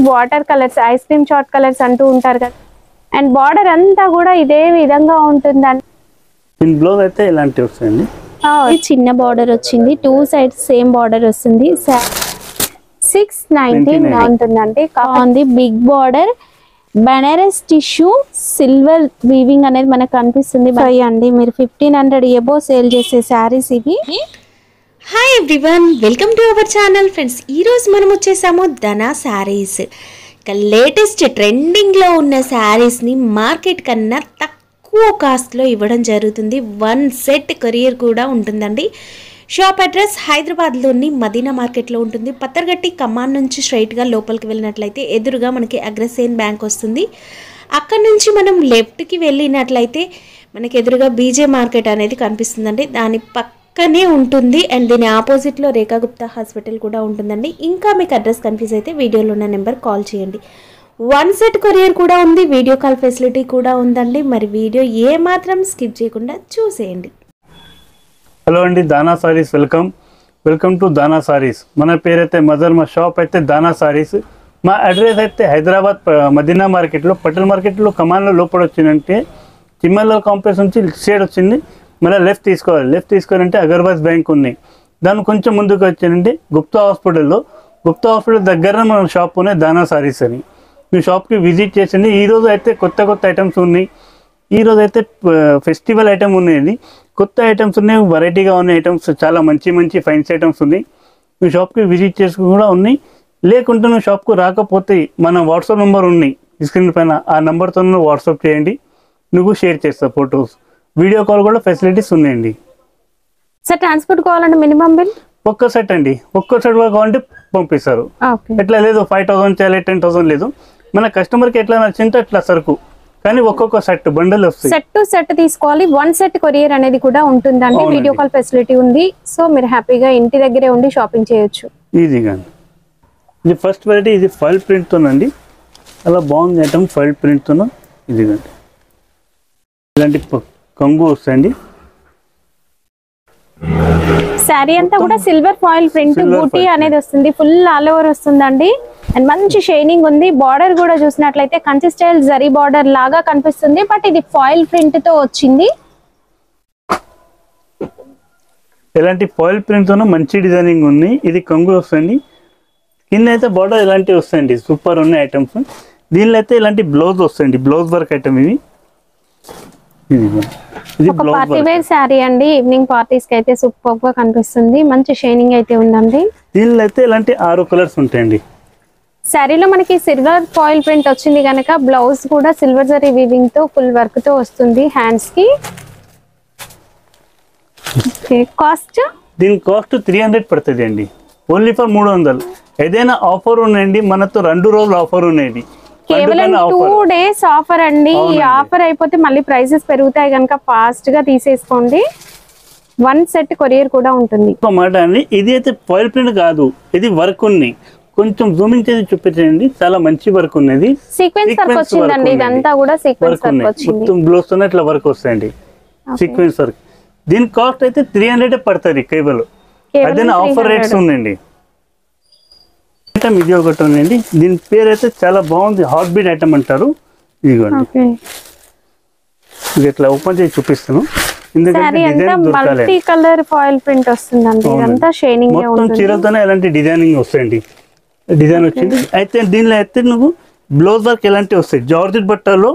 Water colours, ice cream chat colours అంటూ ఉంటారు కదా. అండ్ బార్డర్ అంతా కూడా ఇదే విధంగా ఉంటుందండి. దీని బ్లౌజ్ అయితే ఇలాంటి వస్తుంది. చిన్న బార్డర్ వచ్చింది, 2 సైడ్స్ సేమ్ బార్డర్ వస్తుంది. 619 ఉంటుందండి. కావాలి big border Banaras tissue silver weaving అనేది మనకు కనిపిస్తుంది అండి. మీరు 1500 ఎబో సేల్ చేసే శారీస్ ఇవి. Hi everyone, welcome to our channel friends. ఈరోజు మనం వచ్చేసాము ధనా శారీస్. ఇక లేటెస్ట్ ట్రెండింగ్లో ఉన్న శారీస్ని మార్కెట్ కన్నా తక్కువ కాస్ట్లో ఇవ్వడం జరుగుతుంది. 1 సెట్ కొరియర్ కూడా ఉంటుందండి. షాప్ అడ్రస్ హైదరాబాద్లోని మదీనా మార్కెట్లో ఉంటుంది. పత్తర్గట్టి కమాన్ నుంచి స్ట్రైట్గా లోపలికి వెళ్ళినట్లయితే ఎదురుగా మనకి అగ్రసేన్ బ్యాంక్ వస్తుంది. అక్కడ నుంచి మనం లెఫ్ట్కి వెళ్ళినట్లయితే మనకి ఎదురుగా బీజే మార్కెట్ అనేది కనిపిస్తుందండి. దాని పక్కనే ఉంటుంది. అండ్ దీని ఆపోజిట్లో రేఖా గుప్తా హాస్పిటల్ కూడా ఉంటుందండి. ఇంకా మీకు అడ్రస్ కన్ఫ్యూజ్ అయితే వీడియోలో ఉన్న నెంబర్ కాల్ చేయండి. 1 సెట్ కొరియర్ కూడా ఉంది, వీడియో కాల్ ఫెసిలిటీ కూడా ఉందండి. మరి వీడియో ఏమాత్రం స్కిప్ చేయకుండా చూసేయండి. హలో అండి, దానా సారీస్ వెల్కమ్ టు దానా సారీస్. మన పేరైతే మా షాప్ అయితే దానా సారీస్. మా అడ్రస్ అయితే హైదరాబాద్ మదీనా మార్కెట్లో, పటేల్ మార్కెట్లో కమాన్లో లోపల వచ్చిందంటే చిమ్మల్ల కాంప్లెక్స్ నుంచి సైడ్ వచ్చింది. మళ్ళీ లెఫ్ట్ తీసుకోవాలంటే అగర్వాజ్ బ్యాంక్ ఉన్నాయి. దాన్ని కొంచెం ముందుకు వచ్చిందంటే గుప్తా హాస్పిటల్ దగ్గర మన షాప్ ఉన్నాయి, దానా సారీస్ అని. మీ షాప్కి విజిట్ చేసింది. ఈరోజు అయితే కొత్త ఐటమ్స్ ఉన్నాయి. ఈరోజు అయితే ఫెస్టివల్ ఐటమ్ ఉన్నాయండి. కొత్త ఐటమ్స్ ఉన్నాయి, వెరైటీగా ఉన్న ఐటమ్స్, చాలా మంచి ఫైన్స్ ఐటమ్స్ ఉన్నాయి. మీ షాప్కి విజిట్ చేసుకుని కూడా ఉన్నాయి. లేకుంటే నువ్వు షాప్కు రాకపోతే మన వాట్సాప్ నెంబర్ ఉన్నాయి స్క్రీన్ పైన, ఆ నెంబర్తో వాట్సాప్ చేయండి, నువ్వు షేర్ చేస్తా ఫొటోస్. వీడియో కాల్ కూడా ఫెసిలిటీస్ ఉన్నాయండి. సార్ ట్రాన్స్పోర్ట్ కావాలంటే మినిమం బిల్ ఒక్క సెట్ అండి, ఒక్క సెట్ కావాలంటే పంపిస్తారు. ఎట్లా లేదు 5000 చేయాలి, 10,000 లేదు. మన కస్టమర్కి ఎట్లా నచ్చింటే అట్లా సరుకు, కానీ ఒక్కొక్క సెట్ బండల్ వస్తాయి. సెట్ టు సెట్ తీసుకోవాలి. 1 సెట్ కొరియర్ అనేది కూడా ఉంటుందండి. వీడియో కాల్ ఫెసిలిటీ ఉంది. సో మీరు హ్యాపీగా ఇంటి దగ్గరే ఉండి షాపింగ్ చేయొచ్చు ఈజీగా. ఇది ఫస్ట్ వెరైటీ, ఇది ఫైల్ ప్రింట్తోనండి. అలా బాగుంది ఐటమ్, ఫైల్ ప్రింట్తో. ఇదిగండి ఇలాంటి కొంగు వస్తాయండి. శారీ అంతా కూడా సిల్వర్ ఫాయిల్ ప్రింట్ బూటీ అనేది వస్తుంది. ఫుల్ ఆల్ ఓవర్ వస్తుందండి. అండ్ మంచి షైనింగ్ ఉంది. బార్డర్ కూడా చూసినట్లయితే కంచి స్టైల్ జరీ బార్డర్ లాగా కనిపిస్తుంది, బట్ ఇది ఫాయిల్ ప్రింట్ తో వచ్చింది. ఇలాంటి ఫాయిల్ ప్రింట్ తో మంచి డిజైనింగ్ ఉంది. ఇది కొంగు వస్తుంది. కింద అయితే బార్డర్ ఇలాంటివి వస్తాయండి, సూపర్ ఉన్నాయి ఐటమ్స్. దీనిలో అయితే ఇలాంటి బ్లౌజ్ వస్తాయండి, బ్లౌజ్ వర్క్ ఐటమ్ ఇవి. ఇది ఒక పార్టీ వేర్ శారీ అండి. ఈవినింగ్ పార్టీస్ కి అయితే సూపర్ గా కనిపిస్తుంది. మంచి షైనింగ్ అయితే ఉందండి. దీనిలో అయితే ఇలాంటి 6 కలర్స్ ఉంటాయండి. శారీలో మనకి సిల్వర్ ఫాయిల్ ప్రింట్ వచ్చింది కనుక బ్లౌజ్ కూడా సిల్వర్ జరీ వీవింగ్ తో ఫుల్ వర్క్ తో వస్తుంది హ్యాండ్స్ కి. కాస్ట్ దీని కాస్ట్ 300 పడుతుంది అండి, ఓన్లీ ఫర్ 300. ఏదైనా ఆఫర్ ఉన్నాయండి, మనతో 2 రోజులు ఆఫర్ ఉన్నాయండి. కేవలం 2 డేస్ ఆఫర్ అండి. ఈ ఆఫర్ అయిపోతే మళ్ళీ ప్రైసెస్ పెరుగుతాయి కనుక ఫాస్ట్ గా తీసేసుకోండి. 1 సెట్ కొరియర్ కూడా ఉంటుంది. ఇది అయితే ఫాయిల్ ప్రింట్ కాదు, ఇది వర్క్ ఉంది. కొంచెం జూమింగ్ చేసి చూపించండి. చాలా మంచి వర్క్ ఉన్నది, సీక్వెన్స్ వర్క్ వచ్చిందండి. ఇదంతా కూడా సీక్వెన్స్ వర్క్ వచ్చింది. మొత్తం బ్లౌజ్ తో ఇట్లా వర్క్ వస్తాయండి, సీక్వెన్స్ వర్క్. దీని కాస్ట్ అయితే 300 పడుతుంది కేవలం. అదే ఆఫర్ రేట్స్ ఉందండి. ఐటమ్ ఇది ఒకటి ఉందండి. దీని పేరు అయితే చాలా బాగుంది, హాట్ బీట్ ఐటమ్ అంటారు. ఇదిగోండి, ఇది ఇట్లా ఓపెన్ చేసి చూపిస్తాను. మల్టీ కలర్ ఫాయిల్ ప్రింట్ వస్తుందండి. ఇదంతా షైనింగ్ మొత్తం చీరలతోనే ఇలాంటి డిజైనింగ్ వస్తాయండి. డిజైన్ వచ్చింది. అయితే దీనిలో అయితే నువ్వు బ్లౌజ్ వర్క్ ఎలాంటివి వస్తాయి, జార్జెట్ బట్టలో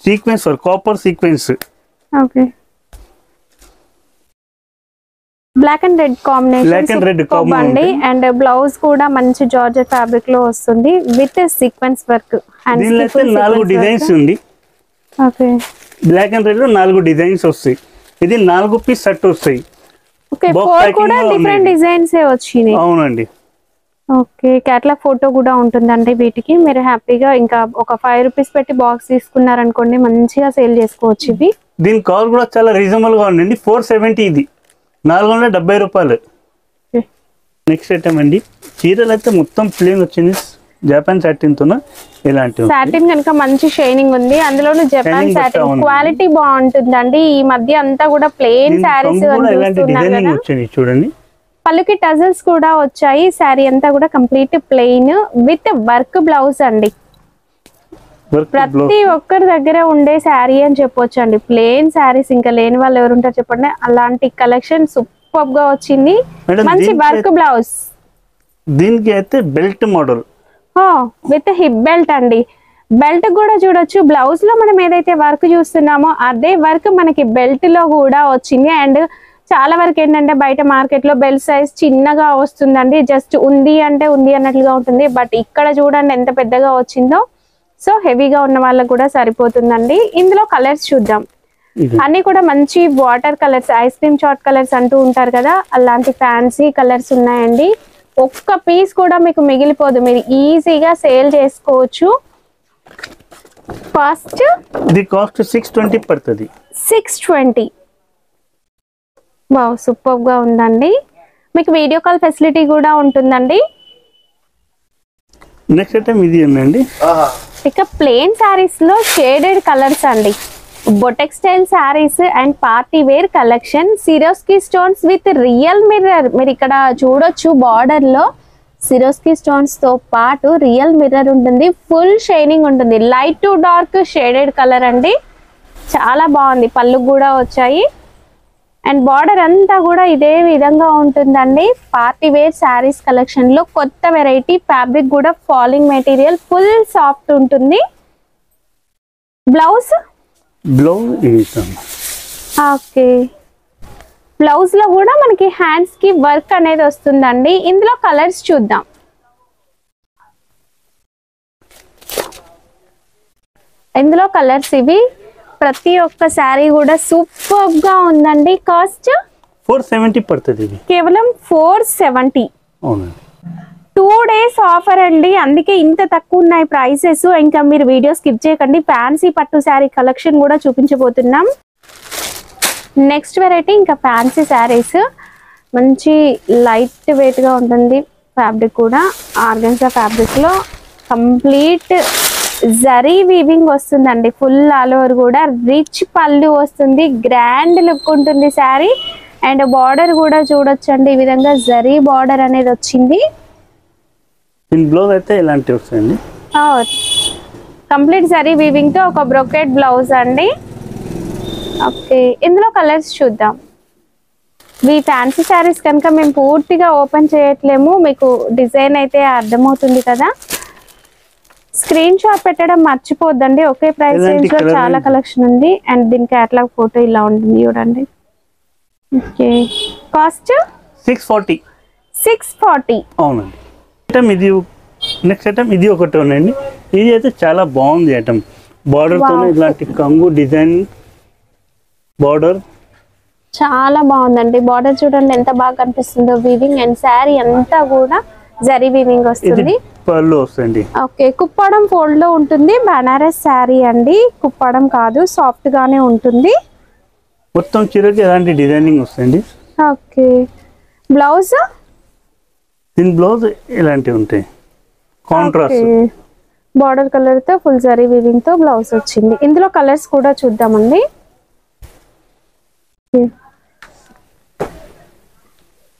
sequence work, copper sequence. Black and red combination అండి. అండ్ బ్లౌజ్ కూడా మంచి జార్జెట్ ఫ్యాబ్రిక్ లో వస్తుంది విత్ సీక్వెన్స్ వర్క్. దీనిలో అయితే 4 డిజైన్స్ ఉంది. బ్లాక్ అండ్ రెడ్ లో 4 డిజైన్స్ వస్తాయి. ఇది 4 పీస్ సెట్ వస్తాయి. డిఫరెంట్ డిజైన్స్ వచ్చినాయి. అవునండి. ఓకే, కేటలాగ్ ఫోటో కూడా ఉంటుందండి వీటికి. మీరు హ్యాపీగా ఇంకా ఒక 5 రూపీస్ పెట్టి బాక్స్ తీసుకున్నారనుకోండి, మంచిగా సేల్ చేసుకోవచ్చు ఇవి. దీని కాస్ట్ కూడా చాలా రీజనబుల్ గా ఉందండి, 470. ఇది 470 రూపాయలు. నెక్స్ట్ ఐటమ్ అండి, చీరలు అయితే మొత్తం ప్లేన్ వచ్చింది, జపాన్ సాటిన్ తో. ఇలాంటి సాటిన్ కనుక మంచి షైనింగ్ ఉంది. అందులోనూ జపాన్ సాటిన్ క్వాలిటీ బాగుంటుందండి. ఈ మధ్య అంతా కూడా ప్లెయిన్ సారీస్ వచ్చింది చూడండి. పళ్ళుకి టజల్స్ కూడా వచ్చాయి. శారీ అంతా కూడా complete plain with work blouse అండి. ప్రతి ఒక్కరి దగ్గర ఉండే శారీ అని చెప్పొచ్చు అండి. ప్లెయిన్ శారీస్ ఇంకా లేని వాళ్ళు ఎవరు ఉంటారు చెప్పండి. అలాంటి కలెక్షన్ సూపర్ గా వచ్చింది. మంచి వర్క్ బ్లౌజ్. దీనికి అయితే belt model with hip belt అండి. బెల్ట్ కూడా చూడొచ్చు. బ్లౌజ్ లో మనం ఏదైతే వర్క్ చూస్తున్నామో అదే వర్క్ మనకి బెల్ట్ లో కూడా వచ్చింది. అండ్ చాలా వరకు ఏంటంటే బయట మార్కెట్ లో బెల్ట్ సైజ్ చిన్నగా వస్తుందండి. జస్ట్ ఉంది అంటే ఉంది అన్నట్లుగా ఉంటుంది. బట్ ఇక్కడ చూడండి ఎంత పెద్దగా వచ్చిందో. సో హెవీగా ఉన్న వాళ్ళకు కూడా సరిపోతుందండి. ఇందులో కలర్స్ చూద్దాం. అన్ని కూడా మంచి water colours, ice cream chat colours అంటూ ఉంటారు కదా, అలాంటి ఫ్యాన్సీ కలర్స్ ఉన్నాయండి. ఒక్క పీస్ కూడా మీకు మిగిలిపోదు. మీరు ఈజీగా సేల్ చేసుకోవచ్చు. కాస్ట్ ది కాస్ట్ 620 పడుతుంది. 620. వావ్, సూపర్ గా ఉందండి. మీకు వీడియో కాల్ ఫెసిలిటీ కూడా ఉంటుందండి. నెక్స్ట్ ఐటమ్ ఇది ఉందండి. ఇక ప్లెయిన్ శారీస్ లో షేడెడ్ కలర్స్ అండి. Boutique style saris and party wear collection. Swarovski stones with real mirror. మీరు ఇక్కడ చూడొచ్చు బార్డర్ లో సిరోస్కి స్టోన్స్ తో పాటు రియల్ మిర్రర్ ఉంటుంది. ఫుల్ షైనింగ్ ఉంటుంది. Light to dark shaded colour అండి. చాలా బాగుంది. పళ్ళు కూడా వచ్చాయి. అండ్ బార్డర్ అంతా కూడా ఇదే విధంగా ఉంటుందండి. పార్టీ వేర్ శారీస్ కలెక్షన్ లో కొత్త వెరైటీ. ఫ్యాబ్రిక్ కూడా ఫాలింగ్ మెటీరియల్, ఫుల్ సాఫ్ట్ ఉంటుంది. Blouse okay. బ్లౌజ్ లో కూడా మనకి హ్యాండ్స్ కి వర్క్ అనేది వస్తుందండి. ఇందులో కలర్స్ చూద్దాం. ఇందులో కలర్స్ ఇవి. ప్రతి ఒక్క శారీ కూడా సూపర్ గా ఉందండి. కాస్ట్ 470 పడుతుంది. కేవలం 470. అవునండి. 2 days ఆఫర్ అండి, అందుకే ఇంత తక్కువ ఉన్నాయి ప్రైసెస్. ఇంకా మీరు వీడియో స్కిప్ చేయకండి. ఫ్యాన్సీ పట్టు శారీ కలెక్షన్ కూడా చూపించబోతున్నాం. నెక్స్ట్ వెరైటీ ఇంకా ఫ్యాన్సీ శారీస్. మంచి లైట్ వెయిట్ గా ఉంటుంది. ఫ్యాబ్రిక్ కూడా ఆర్గన్జా ఫ్యాబ్రిక్ లో కంప్లీట్ జరీ వీవింగ్ వస్తుందండి. ఫుల్ ఆల్ ఓవర్ కూడా రిచ్ పళ్ళు వస్తుంది. గ్రాండ్ లుక్ ఉంటుంది శారీ. అండ్ బార్డర్ కూడా చూడొచ్చండి. ఈ విధంగా జరీ బార్డర్ అనేది వచ్చింది. బ్లౌజ్ అయితే ఇలాంటి వస్తుంది. కంప్లీట్ జరీ వీవింగ్ తో ఒక బ్రొకెట్ బ్లౌజ్ అండి. ఓకే, ఇందులో కలర్స్ చూద్దాం. మీ ఫ్యాన్సీ శారీస్ కనుక మేము పూర్తిగా ఓపెన్ చేయట్లేము. మీకు డిజైన్ అయితే అర్థమవుతుంది కదా. స్క్రీన్ షాట్ పెట్టడం మర్చిపోద్దండి. ఒకే ప్రైస్ రేంజ్ లో చాలా కలెక్షన్ ఉంది. అండ్ దీని క్యాటలాగ్ ఫోటో ఇలా ఉంటుంది చూడండి. Okay, cost 640. అవునండి. ఐటమ్ ఇది. నెక్స్ట్ ఐటమ్ ఇది ఒకటి ఉందండి. ఇది అయితే చాలా బాగుంది ఐటమ్. బార్డర్ తోనే ఇలాంటి కంగు డిజైన్ బార్డర్ చాలా బాగుందండి. బార్డర్ చూడండి ఎంత బాగా కనిపిస్తుందో. వీవింగ్ అండ్ శారీ అంతా కూడా జరీ వీవింగ్ వస్తుంది. పళ్ళు వస్తుంది. ఓకే, కుప్పడం ఫోల్డ్ లో ఉంటుంది. బనారస్ శారీ అండి. కుప్పడం కాదు, సాఫ్ట్ గానే ఉంటుంది. మొత్తం చీరకి ఎలాంటి డిజైనింగ్ వస్తుంది. ఓకే, బ్లౌజ్ దీని బ్లౌజ్ ఇలాంటివి ఉంటాయి. కాంట్రాస్ట్ బార్డర్ కలర్ తో ఫుల్ జరీ వీవింగ్ తో బ్లౌజ్ వచ్చింది. ఇందులో కలర్స్ కూడా చూద్దామండి.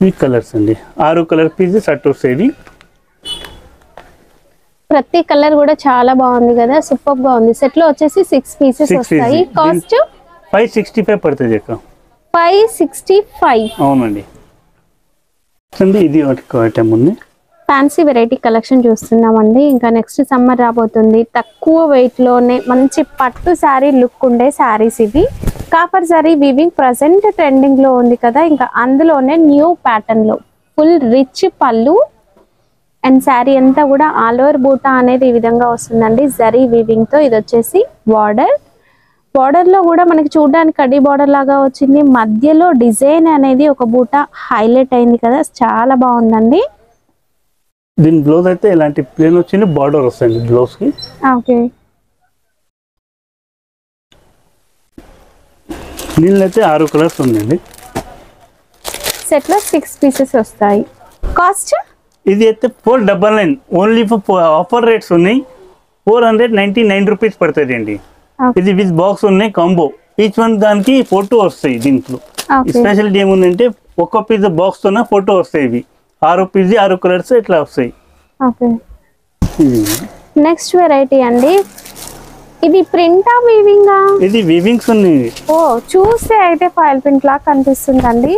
ఈ కలర్స్ అండి. 6 కలర్ పీసెస్ అటు వస్తాయి. ప్రతి కలర్ కూడా చాలా బాగుంది కదా, సూపర్ గా ఉంది. సెట్ లో వచ్చేసి 6 పీసెస్ వస్తాయి. కాస్ట్ 565 పడుతుంది. 565. అవునండి. ఇది ఒక ఐటమ్ ఉంది. ఫ్యాన్సీ వెరైటీ కలెక్షన్ చూస్తున్నామండి. ఇంకా నెక్స్ట్ సమ్మర్ రాబోతుంది. తక్కువ వెయిట్ లోనే మంచి పట్టు శారీ లుక్ ఉండే శారీస్ ఇవి. Copper zari weaving present trending లో ఉంది కదా, ఇంకా అందులోనే న్యూ ప్యాటర్న్ లో ఫుల్ రిచ్ పళ్ళు అండ్ శారీ అంతా కూడా ఆల్ ఓవర్ బూటా అనేది ఈ విధంగా వస్తుందండి జరీ వీవింగ్ తో. ఇది వచ్చేసి బార్డర్ లో కూడా మనకి చూడడానికి కడ్డీ బార్డర్ లాగా వచ్చింది. మధ్యలో డిజైన్ అనేది ఒక బూటా హైలైట్ అయింది కదా, చాలా బాగుందండి. దీని బ్లౌజ్ అయితే ఇలాంటి ప్లేన్ వచ్చింది. బార్డర్ వస్తుంది బ్లౌజ్ కి. ఓకే, దీనిలో అయితే 6 కలర్స్ ఉందండి. సెట్ లో 6 పీసెస్ వస్తాయి. కాస్ట్ ఇది అయితే 499. ఓన్లీ ఫర్ ఆఫర్ రేట్స్ ఉన్నాయి. 499 రూపీస్ పడుతుంది అండి. ఇది విత్ బాక్స్ ఉన్నాయి కాంబో. ఈచ్ వన్ దానికి 4 వస్తాయి. దీంట్లో స్పెషాలిటీ ఏముందంటే ఒక్క పీస్ బాక్స్ తోనే ఫోటో వస్తాయి. ఇవి 6 పీస్ 6 కలర్స్ ఇట్లా వస్తాయి. ఓకే, నెక్స్ట్ వెరైటీ అండి. ఇది ప్రింటా వీవింగా? ఇది వీవింగ్స్ ఉన్నాయి. ఓ, చూస్తే అయితే ఫాయిల్ ప్రింట్ లాగా కనిపిస్తుందండి.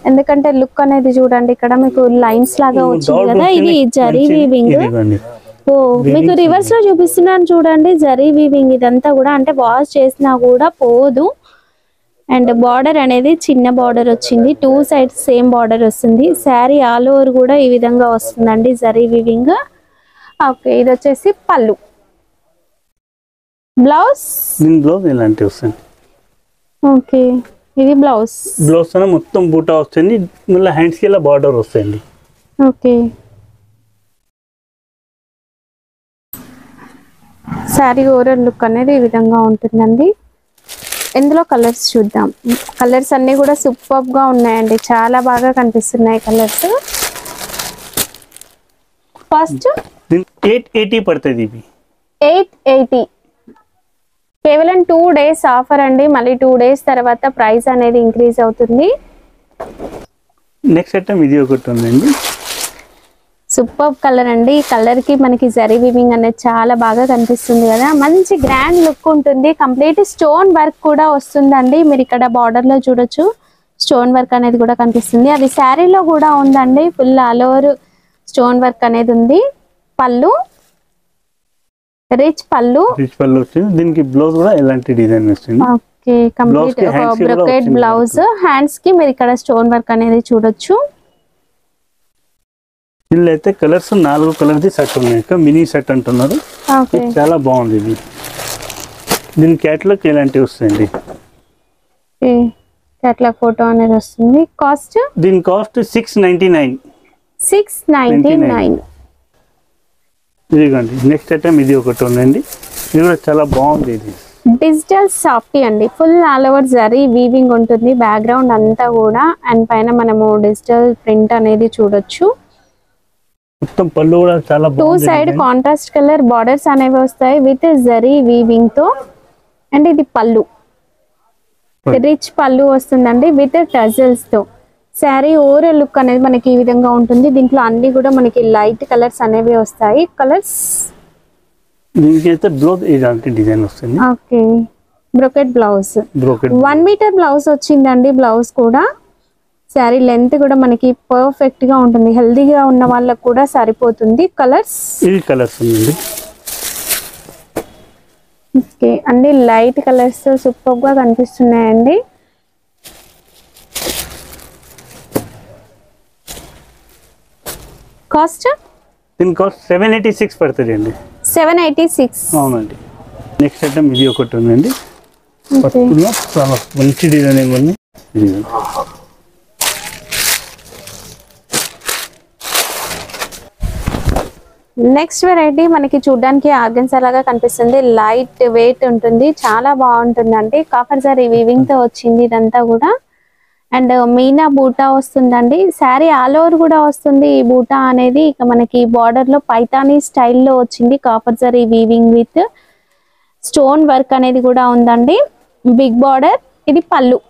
ఎందుకంటే లుక్ అనేది చూడండి, ఇక్కడ మీకు లైన్స్ లాగా వచ్చింది కదా, ఇది జరీ వీవింగ్. ఓ, మీకు రివర్స్ లో చూపిస్తున్నాను చూడండి, జరీ వీవింగ్ ఇదంతా కూడా. అంటే వాష్ చేసినా కూడా పోదు. అండ్ బార్డర్ అనేది చిన్న బార్డర్ వచ్చింది, 2 సైడ్స్ సేమ్ బార్డర్ వస్తుంది. శారీ ఆల్ ఓవర్ కూడా ఈ విధంగా వస్తుందండి, జరీ వీవింగ్. ఓకే, ఇది వచ్చేసి పళ్ళు. బ్లౌజ్, దీని బ్లౌజ్ ఇలాంటివి వస్తుంది. ఓకే, ఇది బ్లౌజ్. బ్లౌజ్ తోనే మొత్తం బూటా వస్తుంది, మళ్ళీ హ్యాండ్స్ కి ఇలా బార్డర్ వస్తాయండి. ఓకే, శారీ ఓవరాల్ లుక్ అనేది ఈ విధంగా ఉంటుందండి. ఇందులో కలర్స్ చూద్దాం. కలర్స్ అన్ని కూడా సూపర్ గా ఉన్నాయండి, చాలా బాగా కనిపిస్తున్నాయి కలర్స్. ఫస్ట్ 880 పడుతుంది. ఇవి 880, కేవలం 2 డేస్ ఆఫర్ అండి. మళ్ళీ 2 డేస్ తర్వాత ప్రైస్ అనేది ఇంక్రీజ్ అవుతుంది. నెక్స్ట్ ఐటమ్ ఇది ఒకటి ఉందండి. సూపర్ కలర్ అండి. ఈ కలర్ కి మనకి జరీ వీవింగ్ అనేది చాలా బాగా కనిపిస్తుంది కదా, మంచి గ్రాండ్ లుక్ ఉంటుంది. కంప్లీట్ స్టోన్ వర్క్ కూడా వస్తుందండి. మీరు ఇక్కడ బార్డర్ లో చూడొచ్చు, స్టోన్ వర్క్ అనేది కూడా కనిపిస్తుంది. అది శారీలో కూడా ఉందండి, full all over stone work అనేది ఉంది. పళ్ళు, రిచ్ పళ్ళు వచ్చింది. దీనికి బ్లౌజ్ కూడా ఎలాంటి డిజైన్ వస్తుంది. Okay, complete brocade blouse. Hands కి మీరు ఇక్కడ స్టోన్ వర్క్ అనేది చూడొచ్చు. దీనిలో అయితే కలర్స్ 4 కలర్స్ సెట్ ఉన్నాయి. మినీ సెట్ అంటున్నారు. చాలా బాగుంది ఇది. దీని క్యాటలాగ్ ఇలాంటివి వస్తాయండి. క్యాటలాగ్ ఫోటో అనేది వస్తుంది. కాస్ట్, దీని కాస్ట్ 699. 699. ఇదిగోండి. నెక్స్ట్ ఐటమ్ ఇది ఒకటి ఉందండి, ఇది కూడా చాలా బాగుంది. ఇది డిజిటల్ సాఫ్టీ అండి, full all over zari weaving ఉంటుంది బ్యాక్గ్రౌండ్ అంతా కూడా. అండ్ పైన మనము డిజిటల్ ప్రింట్ అనేది చూడొచ్చు. మొత్తం పళ్ళు కూడా చాలా బాగుంది. 2 సైడ్ కాంట్రాస్ట్ కలర్ బార్డర్స్ అనేవి వస్తాయి విత్ జరీ వీవింగ్ తో. అండ్ ఇది పళ్ళు, రిచ్ పళ్ళు వస్తుందండి విత్ టజల్స్ తో. శారీ ఓవరాల్ లుక్ అనేది మనకి ఈ విధంగా ఉంటుంది. దీంట్లో అన్ని కూడా మనకి లైట్ కలర్స్ అనేవి వస్తాయి. కలర్స్, దీనికి అయితే బ్లౌజ్ ఇలాంటి డిజైన్ వస్తుంది. Okay, brocade blouse. 1 metre blouse వచ్చిందండి. బ్లౌజ్ కూడా శారీ లెంత్ కూడా మనకి పర్ఫెక్ట్ గా ఉంటుంది, హెల్దీగా ఉన్న వాళ్ళకి కూడా సరిపోతుంది. కలర్స్, ఈ కలర్స్ ఉంది. ఓకే, అన్ని లైట్ కలర్స్ సూపర్ గా కనిపిస్తున్నాయండి. కాస్ట్, దీని కాస్ట్ 786 పడుతుంది అండి. 786. అవునండి. నెక్స్ట్ ఐటమ్ ఇది ఒకటి ఉందండి. పట్టులో చాలా మంచి డిజైనింగ్ ఉంది. నెక్స్ట్ వెరైటీ మనకి చూడడానికి ఆర్గన్సా లాగా కనిపిస్తుంది. లైట్ వెయిట్ ఉంటుంది, చాలా బాగుంటుందండి. కాపర్ జరీ వీవింగ్ తో వచ్చింది ఇదంతా కూడా. అండ్ మీనా బూటా వస్తుందండి. శారీ ఆల్ ఓవర్ కూడా వస్తుంది ఈ బూటా అనేది. ఇక మనకి బార్డర్ లో పైతానీ స్టైల్లో వచ్చింది, copper zari weaving with stone work అనేది కూడా ఉందండి. Big border. ఇది పళ్ళు,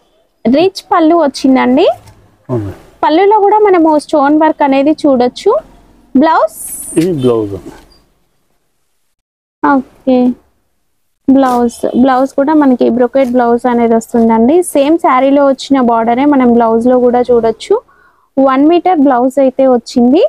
రిచ్ పళ్ళు వచ్చిందండి. పళ్ళులో కూడా మనము స్టోన్ వర్క్ అనేది చూడొచ్చు. బ్లౌజ్, ఇది బ్లౌజ్. ఓకే, బ్లౌజ్ కూడా మనకి బ్రొకెట్ బ్లౌజ్ అనేది వస్తుందండి. సేమ్ శారీలో వచ్చిన బార్డరే మనం బ్లౌజ్ లో కూడా చూడొచ్చు. 1 మీటర్ బ్లౌజ్ అయితే వచ్చింది.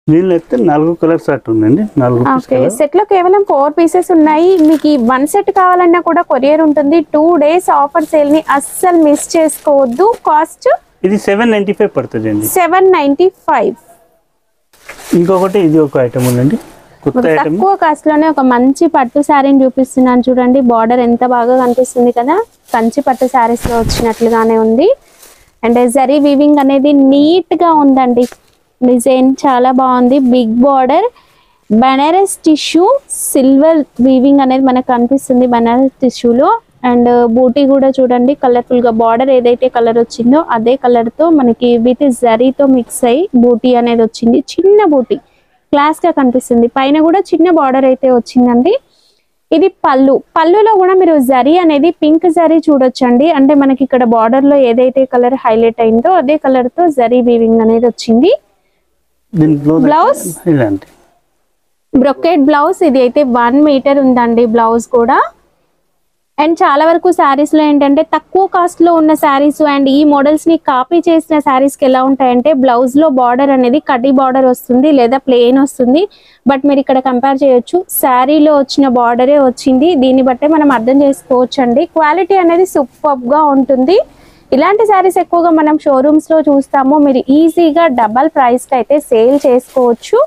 దీనిలో అయితే 4 కలర్స్ సెట్ ఉందండి. 4 సెట్ లో కేవలం 4 పీసెస్ ఉన్నాయి. మీకు 1 సెట్ కావాలన్నా కూడా కొరియర్ ఉంటుంది. 2 డేస్ ఆఫర్ సేల్ ని అస్సలు మిస్ చేసుకోవద్దు. కాస్ట్, ఇది 795 పడుతుంది అండి. 795. ఇంకొకటి ఇది ఒక ఐటమ్ ఉందండి, కొత్త ఐటమ్. తక్కువ కాస్ట్ లోనే ఒక మంచి పట్టు శారీని చూపిస్తున్నాను చూడండి. బార్డర్ ఎంత బాగా కనిపిస్తుంది కదా, కంచి పట్టు శారీస్ లో వచ్చినట్లుగానే ఉంది. అండ్ జరీ వీవింగ్ అనేది నీట్ గా ఉందండి. డిజైన్ చాలా బాగుంది. Big border, Banaras tissue, silver weaving అనేది మనకు కనిపిస్తుంది బనారస్ టిష్యూలో. అండ్ బూటీ కూడా చూడండి, కలర్ఫుల్ గా బార్డర్ ఏదైతే కలర్ వచ్చిందో అదే కలర్ తో మనకి విత్ జరీతో మిక్స్ అయ్యి బూటీ అనేది వచ్చింది. చిన్న బూటీ, క్లాస్ గా కనిపిస్తుంది. పైన కూడా చిన్న బార్డర్ అయితే వచ్చిందండి. ఇది పళ్ళు. పళ్ళులో కూడా మీరు జరీ అనేది పింక్ జరీ చూడొచ్చండి. అంటే మనకి ఇక్కడ బార్డర్ లో ఏదైతే కలర్ హైలైట్ అయిందో అదే కలర్ తో జరీ వీవింగ్ అనేది వచ్చింది. బ్లౌజ్ ఇలాంటి బ్రొకెట్ బ్లౌజ్. ఇది అయితే 1 మీటర్ ఉందండి బ్లౌజ్ కూడా. అండ్ చాలా వరకు శారీస్ లో ఏంటంటే తక్కువ కాస్ట్ లో ఉన్న శారీస్ అండ్ ఈ మోడల్స్ ని కాపీ చేసిన శారీస్ కి ఎలా ఉంటాయంటే బ్లౌజ్ లో బార్డర్ అనేది కడ్డీ బార్డర్ వస్తుంది లేదా ప్లెయిన్ వస్తుంది. బట్ మీరు ఇక్కడ కంపేర్ చేయొచ్చు, శారీలో వచ్చిన బార్డరే వచ్చింది. దీన్ని బట్టే మనం అర్థం చేసుకోవచ్చు అండి. క్వాలిటీ అనేది సూపర్ గా ఉంటుంది. ఇలాంటి శారీస్ ఎక్కువగా మనం షోరూమ్స్ లో చూస్తాము. మీరు ఈజీగా డబల్ ప్రైస్ కి అయితే సేల్ చేసుకోవచ్చు.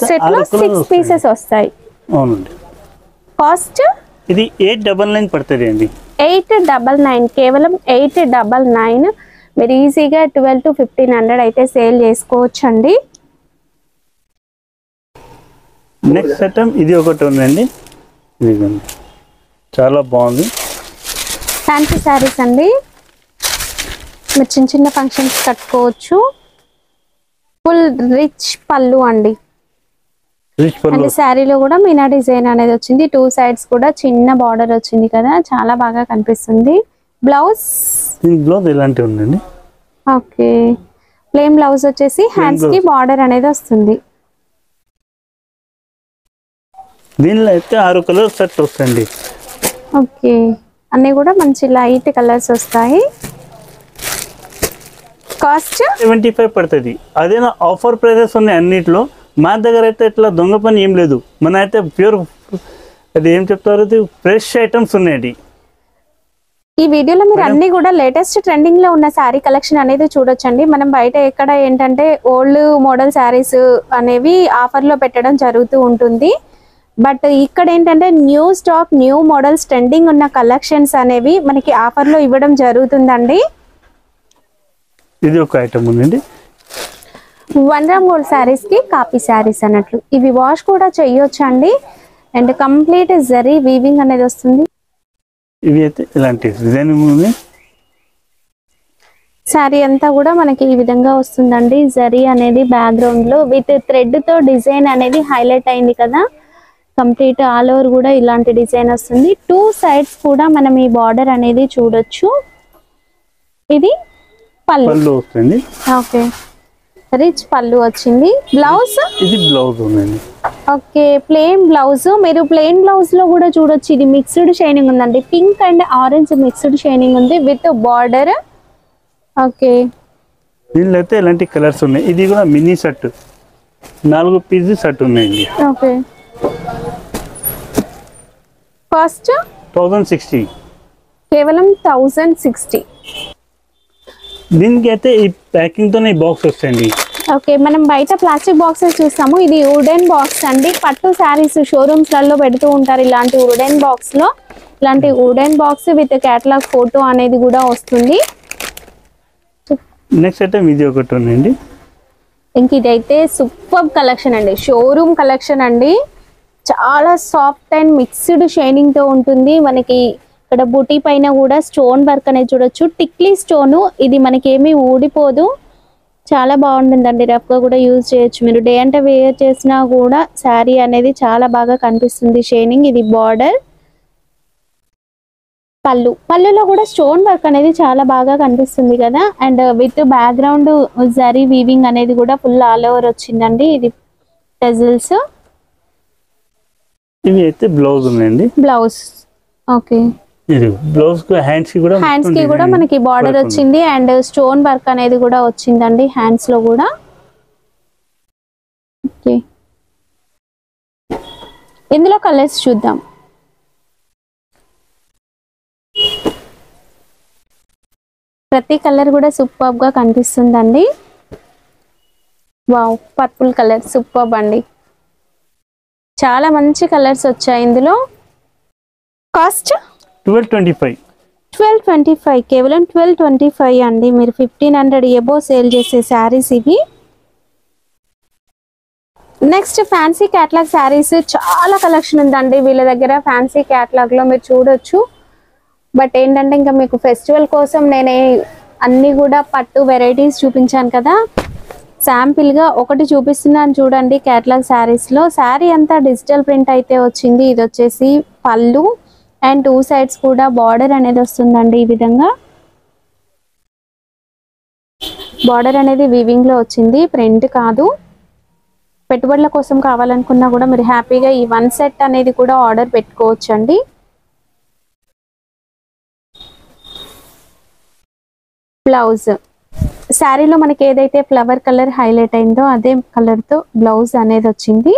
సెట్ లో 6 పీసెస్ వస్తాయి. అవునండి. కాస్ట్ ఇది 899 పడుతుంది అండి. 899, కేవలం 899. మీరు ఈజీగా 12 to 1500 అయితే సేల్ చేసుకోవచ్చు అండి. నెక్స్ట్ ఐటమ్ ఇది ఒకటి ఉందండి. ఇదిగోండి, చాలా బాగుంది. ఫ్యాన్సీ శారీస్ అండి. మీరు చిన్న చిన్న ఫంక్షన్స్ కట్టుకోవచ్చు. ఫుల్ రిచ్ పళ్ళు అండి. రిచ్ పళ్ళు. అండ్ శారీలో కూడా మీనా డిజైన్ అనేది వచ్చింది. 2 sides కూడా చిన్న బార్డర్ వచ్చింది కదా, చాలా బాగా కనిపిస్తుంది. బ్లౌజ్ ఇలాంటివి ఉందండి. ఓకే, ప్లెయిన్ బ్లౌజ్ వచ్చేసి హ్యాండ్స్ కి బార్డర్ అనేది వస్తుంది. దీనిలో అయితే 6 కలర్ సెట్ వస్తాయండి. ఓకే, అన్ని కూడా మంచి లైట్ కలర్స్ వస్తాయి. కాస్ట్ 75 పడుతుంది. అదేనా ఆఫర్ ప్రైజెస్ ఉన్నాయి అన్నిట్లో. మా దగ్గర అయితే ఇట్లా దొంగ పని ఏం లేదు. మన అయితే ప్యూర్, అది ఏం చెప్తారు, ఫ్రెష్ ఐటమ్స్ ఉన్నాయండి. ఈ వీడియోలో మీరు అన్ని కూడా లేటెస్ట్ ట్రెండింగ్ లో ఉన్న శారీ కలెక్షన్ అనేది చూడొచ్చండి. మనం బయట ఎక్కడ ఏంటంటే ఓల్డ్ మోడల్ శారీస్ అనేవి ఆఫర్ లో పెట్టడం జరుగుతూ ఉంటుంది. బట్ ఇక్కడ ఏంటంటే new stock, new models, trending ఉన్న కలెక్షన్స్ అనేవి మనకి ఆఫర్ లో ఇవ్వడం జరుగుతుందండి. ఇది ఒక ఐటమ్ ఉందండి. 1 gram gold శారీస్ కి కాపీ శారీస్ అన్నట్లు. ఇవి వాష్ కూడా చేయొచ్చు అండి. అండ్ కంప్లీట్ జరీ వీవింగ్ అనేది వస్తుంది. ఇవి అయితే ఇలాంటి డిజైన్ ఉంది. శారీ అంతా కూడా మనకి ఈ విధంగా వస్తుందండి. జరీ అనేది బ్యాక్గ్రౌండ్ లో విత్ థ్రెడ్ తో డిజైన్ అనేది హైలైట్ అయింది కదా. కంప్లీట్ ఆల్ ఓవర్ కూడా ఇలాంటి డిజైన్ వస్తుంది. 2 sides కూడా మనం ఈ బార్డర్ అనేది చూడొచ్చు. ఇది పళ్ళు వస్తుంది. ఓకే, రిచ్ పళ్ళు వచ్చింది. బ్లౌజ్ ఇది బ్లౌజ్ ఉందండి. Okay, plain blouse. మీరు ప్లెయిన్ బ్లౌజ్ లో కూడా చూడొచ్చు. ఇది మిక్స్డ్ షైనింగ్ ఉందండి. Pink and orange mixed shining ఉంది విత్ బార్డర్. ఓకే, దీనిలో అయితే ఇలాంటి కలర్స్ ఉన్నాయి. ఇది కూడా మినీ సెట్, 4 పీస్ సెట్ ఉన్నాయండి. ఓకే, కాస్ట్ 1060, కేవలం 1060. దీనికి అయితే ఈ ప్యాకింగ్ తోనే ఈ బాక్స్ వస్తాయండి. ఓకే, మనం బయట ప్లాస్టిక్ బాక్సెస్ చూస్తాము. ఇది వుడెన్ బాక్స్ అండి. పట్టు శారీస్ షోరూమ్స్ లలో పెడుతూ ఉంటారు. ఇలాంటి వుడెన్ బాక్స్ లో, ఇలాంటి wooden box with catalogue photo అనేది కూడా వస్తుంది. నెక్స్ట్ ఐటమ్ ఇది ఒకటి ఉందండి. ఇంక ఇదైతే సూపర్ కలెక్షన్ అండి. షోరూమ్ కలెక్షన్ అండి. చాలా సాఫ్ట్ అండ్ మిక్స్డ్ షైనింగ్ తో ఉంటుంది. మనకి ఇక్కడ బూటీ పైన కూడా స్టోన్ వర్క్ అనేది చూడొచ్చు. టిక్లీ స్టోన్. ఇది మనకి ఏమీ ఊడిపోదు. చాలా బాగుంటుందండి. రఫ్ గా కూడా యూజ్ చేయొచ్చు. మీరు డే అంటే వేర్ చేసినా కూడా శారీ అనేది చాలా బాగా కనిపిస్తుంది షైనింగ్. ఇది బార్డర్. పళ్ళులో కూడా స్టోన్ వర్క్ అనేది చాలా బాగా కనిపిస్తుంది కదా. And with background zari weaving అనేది కూడా ఫుల్ ఆల్ ఓవర్ వచ్చిందండి. ఇది టెజిల్స్. ఇవి అయితే బ్లౌజ్ ఉన్నాయండి. బ్లౌజ్ ఓకే, ఇది బ్లౌజ్ కు హ్యాండ్స్ కి కూడా మనకి బార్డర్ వచ్చింది. అండ్ స్టోన్ వర్క్ అనేది కూడా వచ్చిందండి హ్యాండ్స్ లో కూడా. ఓకే, ఇందులో కలర్స్ చూద్దాం. ప్రతి కలర్ కూడా సూపర్ గా కనిపిస్తుందండి. వావ్, పర్పుల్ కలర్ సూపర్ అండి. చాలా మంచి కలర్స్ వచ్చాయి ఇందులో. కాస్ట్ 1225, కేవలం 1225 అండి. మీరు 1500 ఎబో సేల్ చేసే శారీస్ ఇవి. నెక్స్ట్ ఫ్యాన్సీ క్యాటలాగ్ శారీస్ చాలా కలెక్షన్ ఉందండి వీళ్ళ దగ్గర. ఫ్యాన్సీ క్యాటలాగ్ లో మీరు చూడొచ్చు. బట్ ఏంటంటే ఇంకా మీకు ఫెస్టివల్ కోసం నేనే అన్ని కూడా పట్టు వెరైటీస్ చూపించాను కదా. శాంపిల్ గా ఒకటి చూపిస్తున్నాను చూడండి కేటలాగ్ శారీస్ లో. శారీ అంతా డిజిటల్ ప్రింట్ అయితే వచ్చింది. ఇది వచ్చేసి పళ్ళు అండ్ 2 సైడ్స్ కూడా బార్డర్ అనేది వస్తుందండి. ఈ విధంగా బార్డర్ అనేది వీవింగ్ లో వచ్చింది, ప్రింట్ కాదు. పెట్టుబడుల కోసం కావాలనుకున్నా కూడా మీరు హ్యాపీగా ఈ 1 సెట్ అనేది కూడా ఆర్డర్ పెట్టుకోవచ్చు అండి. బ్లౌజ్ శారీలో మనకి ఏదైతే ఫ్లవర్ కలర్ హైలైట్ అయిందో అదే కలర్ తో బ్లౌజ్ అనేది వచ్చింది.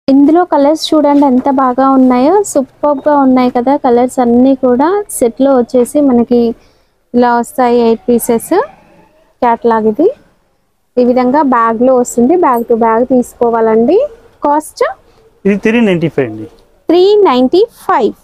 ఇందులో కలర్స్ చూడండి ఎంత బాగా ఉన్నాయో, సూపర్ గా ఉన్నాయి కదా కలర్స్ అన్నీ కూడా. సెట్ లో వచ్చేసి మనకి ఇలా వస్తాయి 8 పీసెస్ క్యాట్లాగ్. ఇది ఈ విధంగా బ్యాగ్ లో వస్తుంది, బ్యాగ్ టు బ్యాగ్ తీసుకోవాలండి. కాస్ట్ ఇది 395 అండి. 395.